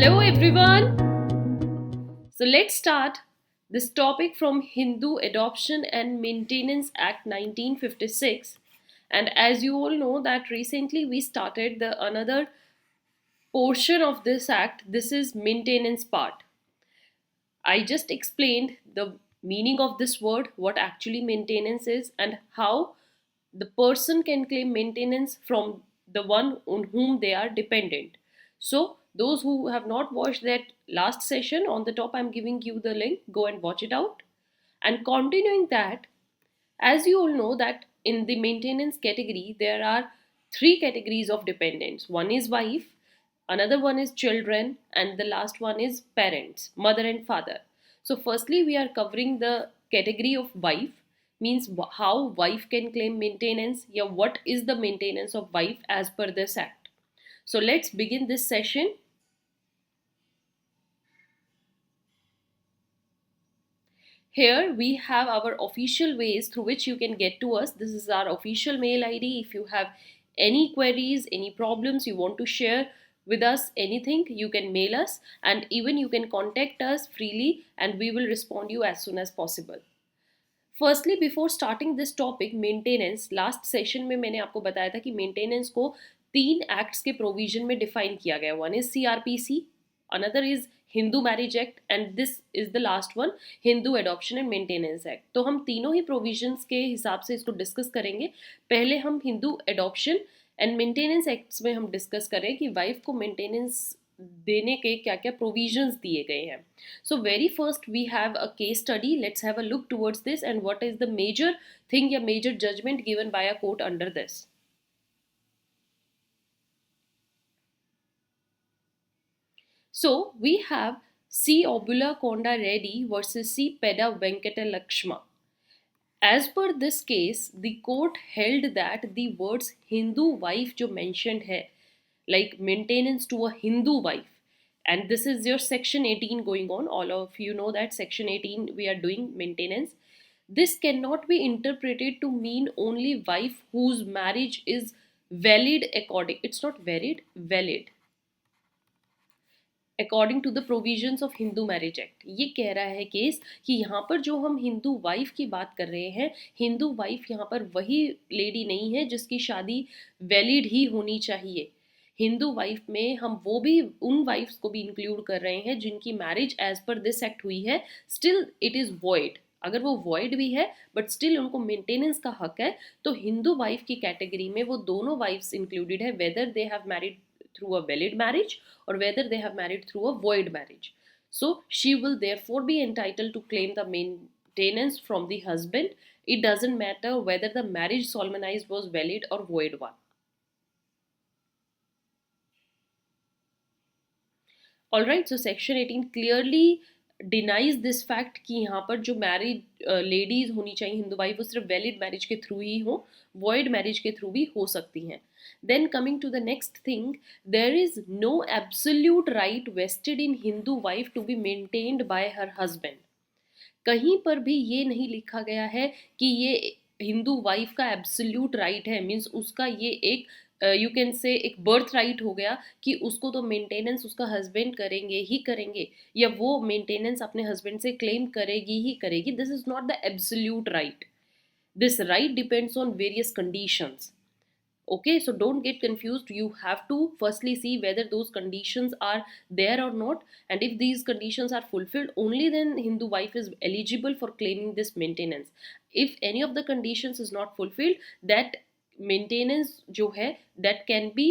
Hello everyone. So let's start this topic from Hindu Adoption and Maintenance Act 1956. And as you all know that recently we started the another portion of this act. This is maintenance part. I just explained the meaning of this word, what actually maintenance is, and how the person can claim maintenance from the one on whom they are dependent. So, those who have not watched that last session, on the top I'm giving you the link, go and watch it out. And continuing that, as you all know that in the maintenance category there are three categories of dependents. One is wife, another one is children, and the last one is parents, mother and father. So firstly we are covering the category of wife, means how wife can claim maintenance. Yeah, what is the maintenance of wife as per this act? So let's begin this session. Here we have our official ways through which you can get to us. This is our official mail ID. If you have any queries, any problems you want to share with us, anything, you can mail us, and even you can contact us freely and we will respond you as soon as possible. Firstly before starting this topic maintenance, last session में मैंने आपको बताया था कि maintenance को तीन acts के provision में डिफाइन किया गया. One is CrPC, another is Hindu marriage act and this is the last one, Hindu adoption and maintenance act. तो हम तीनों ही प्रोविजंस के हिसाब से इसको डिस्कस करेंगे. पहले हम Hindu adoption and maintenance acts में हम डिस्कस करें कि वाइफ को मेंटेनेंस देने के क्या क्या प्रोविजंस दिए गए हैं. So very first we have a case study. Let's have a look towards this and what is the major thing या major judgment given by a court under this. So we have C. Obula Konda Reddy versus C. Peda Venkata Lakshma. As per this case, the court held that the words Hindu wife जो mentioned है, like maintenance to a Hindu wife, and this is your section 18 going on. All of you know that section 18 we are doing maintenance. This cannot be interpreted to mean only wife whose marriage is valid according, it's not valid, valid according to the provisions of Hindu marriage act. ये कह रहा है case कि यहाँ पर जो हम Hindu wife की बात कर रहे हैं, हिंदू वाइफ यहाँ पर वही लेडी नहीं है जिसकी शादी वैलिड ही होनी चाहिए. हिंदू वाइफ में हम वो भी उन वाइफ्स को भी इंक्लूड कर रहे हैं जिनकी marriage as per this act हुई है, स्टिल इट इज़ वॉइड. अगर वो वॉइड भी है बट स्टिल उनको मेंटेनेंस का हक है, तो हिंदू वाइफ की कैटेगरी में वो दोनों वाइफ्स इंक्लूडेड है, whether they have married through a valid marriage or whether they have married through a void marriage. So she will therefore be entitled to claim the maintenance from the husband. It doesn't matter whether the marriage solemnized was valid or void one. Alright, so section 18 clearly denies this fact कि यहाँ पर जो married ladies होनी चाहिए Hindu wife वो सिर्फ valid marriage के through ही हो, वॉइड मैरिज के थ्रू भी हो सकती हैं. Then coming to the next thing, there is no absolute right vested in Hindu wife to be maintained by her husband. कहीं पर भी ये नहीं लिखा गया है कि ये हिंदू वाइफ का एब्सोल्यूट राइट है, मीन्स उसका ये एक यू कैन से एक बर्थ राइट हो गया कि उसको तो मेंटेनेंस उसका हस्बैंड करेंगे ही करेंगे, या वो मेंटेनेंस अपने हस्बैंड से क्लेम करेगी ही करेगी. This is not the absolute right. This right depends on various conditions. Okay, so don't get confused. You have to firstly see whether those conditions are there or not, and if these conditions are fulfilled, only then Hindu wife is eligible for claiming this maintenance. If any of the conditions is not fulfilled, that maintenance जो है that can be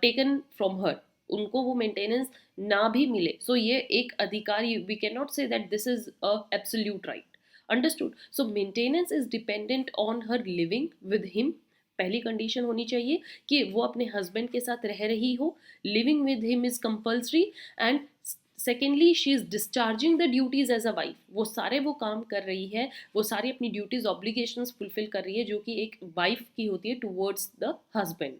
taken from her. उनको वो maintenance ना भी मिले, so ये एक अधिकार, we cannot say that this is a absolute right. Understood? So maintenance is dependent on her living with him. पहली कंडीशन होनी चाहिए कि वो अपने हस्बैंड के साथ रह रही हो, living with him is compulsory, and secondly she is discharging the duties as a wife. वो सारे वो काम कर रही है, वो सारी अपनी ड्यूटीज ऑब्लिगेशंस फुलफिल कर रही है जो कि एक वाइफ की होती है towards the husband.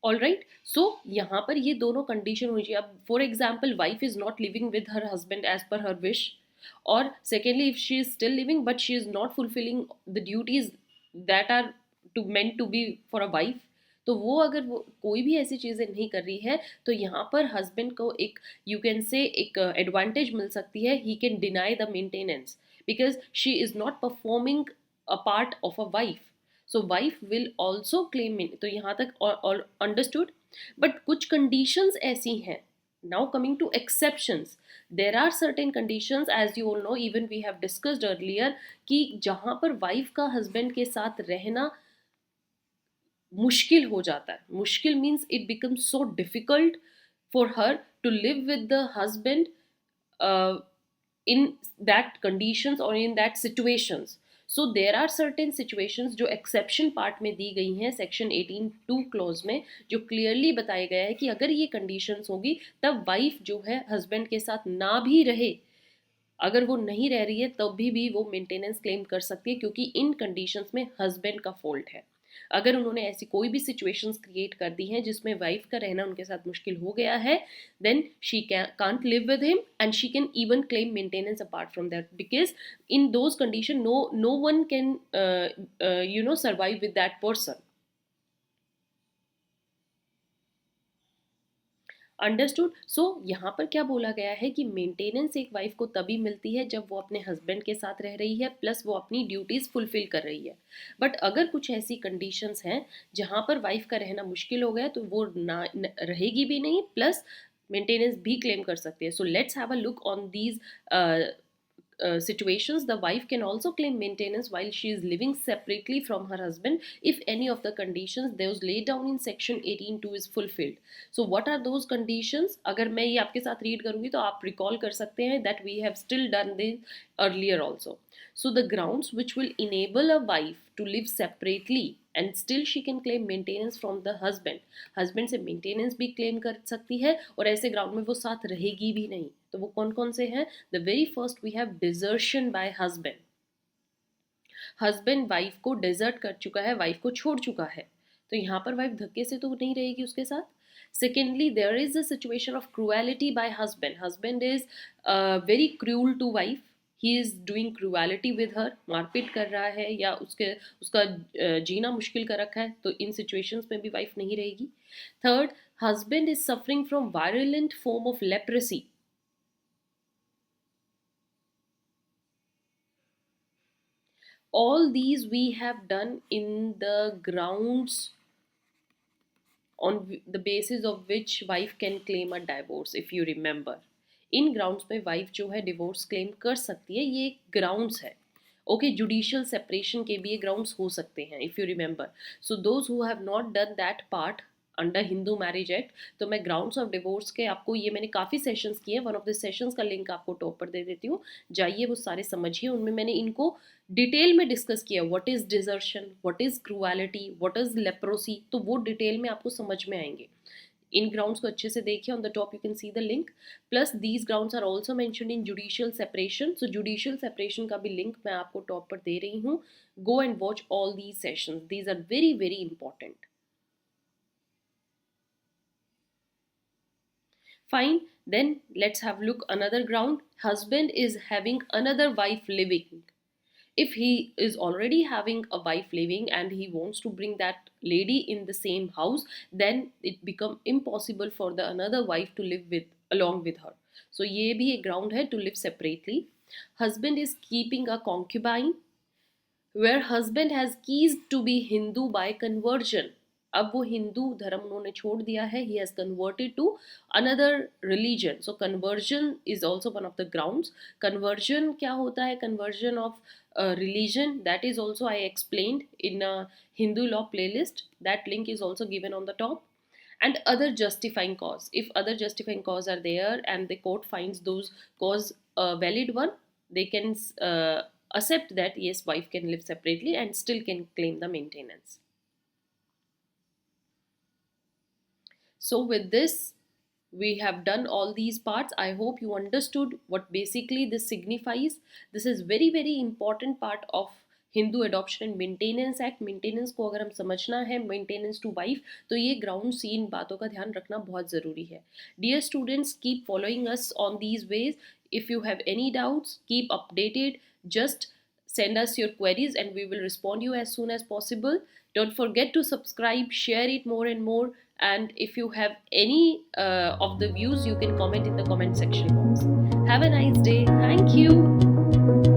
All right, so यहाँ पर ये दोनों कंडीशन होनी चाहिए. अब for example wife is not living with her husband as per her wish, or secondly if she is still living but she is not fulfilling the duties that are meant to be for a wife, तो वो अगर वो कोई भी ऐसी चीज़ें नहीं कर रही है, तो यहाँ पर हस्बैंड को एक, यू कैन से, एक एडवांटेज मिल सकती है. He can deny the maintenance because she is not performing a part of a wife. So wife will also claim. तो यहाँ तक अंडरस्टूड. बट कुछ कंडीशंस ऐसी हैं. Now coming to exceptions, there are certain conditions, as you all know, even we have discussed earlier, कि जहाँ पर wife का हस्बैंड के साथ रहना मुश्किल हो जाता है. मुश्किल means it becomes so difficult for her to live with the husband in that conditions or in that situations. So there are certain situations जो exception part में दी गई हैं section 18(2) clause में, जो clearly बताया गया है कि अगर ये conditions होगी तब wife जो है husband के साथ ना भी रहे, अगर वो नहीं रह रही है तब भी वो मेंटेनेंस क्लेम कर सकती है, क्योंकि इन कंडीशंस में हस्बैंड का फॉल्ट है. अगर उन्होंने ऐसी कोई भी सिचुएशंस क्रिएट कर दी हैं जिसमें वाइफ का रहना उनके साथ मुश्किल हो गया है, then she can't live with him and she can even claim maintenance apart from that, because in those condition no one can survive with that person. Understood. So यहाँ पर क्या बोला गया है कि मेंटेनेंस एक वाइफ को तभी मिलती है जब वो अपने हस्बैंड के साथ रह रही है, प्लस वो अपनी ड्यूटीज फुलफिल कर रही है. बट अगर कुछ ऐसी कंडीशंस हैं जहाँ पर वाइफ का रहना मुश्किल हो गया, तो वो रहेगी भी नहीं, प्लस मेंटेनेंस भी क्लेम कर सकती है. So let's have a look on these situations. The wife can also claim maintenance while she is living separately from her husband if any of the conditions those laid down in section 18(2) is fulfilled. So what are those conditions? अगर मैं ये आपके साथ read करूंगी तो आप recall कर सकते हैं that we have still done this earlier also. So the grounds which will enable a wife to live separately and still she can claim maintenance from the husband. Husband से maintenance भी claim कर सकती है और ऐसे ground में वो साथ रहेगी भी नहीं. तो वो कौन कौन से हैं? The very first we have desertion by husband. Husband wife को डिजर्ट कर चुका है, वाइफ को छोड़ चुका है, तो यहाँ पर वाइफ धक्के से तो नहीं रहेगी उसके साथ. Secondly, there is a situation of cruelty by husband. Husband is very cruel to wife. He is doing cruelty with her. मारपीट कर रहा है या उसका जीना मुश्किल कर रखा है, तो इन situations में भी वाइफ नहीं रहेगी. Third, husband is suffering from virulent form of leprosy. All these we have done in the grounds on the basis of which wife can claim a divorce, if you remember. In grounds पे wife जो है divorce claim कर सकती है, ये grounds है. Okay, judicial separation के भी ये ग्राउंड्स हो सकते हैं, if you remember. So those who have not done that part under Hindu marriage act, तो मैं ग्राउंड्स ऑफ डिवोर्स के आपको, ये मैंने काफ़ी सेशंस किए हैं, वन ऑफ द सेशंस का लिंक आपको टॉप पर दे देती हूँ, जाइए वो सारे समझिए. उनमें मैंने इनको डिटेल में डिस्कस किया. What is desertion, what is cruelty, what is leprosy, तो वो डिटेल में आपको समझ में आएंगे. इन ग्राउंड्स को अच्छे से देखिए. On the top you can see the link. Plus these grounds are also mentioned in judicial separation. So judicial separation का भी लिंक मैं आपको टॉप पर दे रही हूँ. Go and watch all these sessions, these are very very important. Fine, then let's have look another ground. Husband is having another wife living. If he is already having a wife living and he wants to bring that lady in the same house, then it become impossible for the another wife to live with along with her. So ये भी एक ground है to live separately. Husband is keeping a concubine where husband has ceased to be Hindu by conversion. अब वो हिंदू धर्म उन्होंने छोड़ दिया है. He has converted to another religion. So conversion is also one of the grounds. Conversion क्या होता है? Conversion of religion, that is also I explained in a Hindu law playlist. That link is also given on the top. And other justifying cause, if other justifying cause are there and the court finds those cause a valid one, they can accept that yes, wife can live separately and still can claim the maintenance. So with this, we have done all these parts. I hope you understood what basically this signifies. This is very very important part of Hindu adoption and maintenance act. Maintenance को अगर हम समझना है, maintenance to wife, तो ये ground सी इन बातों का ध्यान रखना बहुत ज़रूरी है. Dear students, keep following us on these ways. If you have any doubts, keep updated. Just Send us your queries and we will respond you as soon as possible. Don't forget to subscribe, share it more and more. And if you have any of the views, you can comment in the comment section box. Have a nice day. Thank you.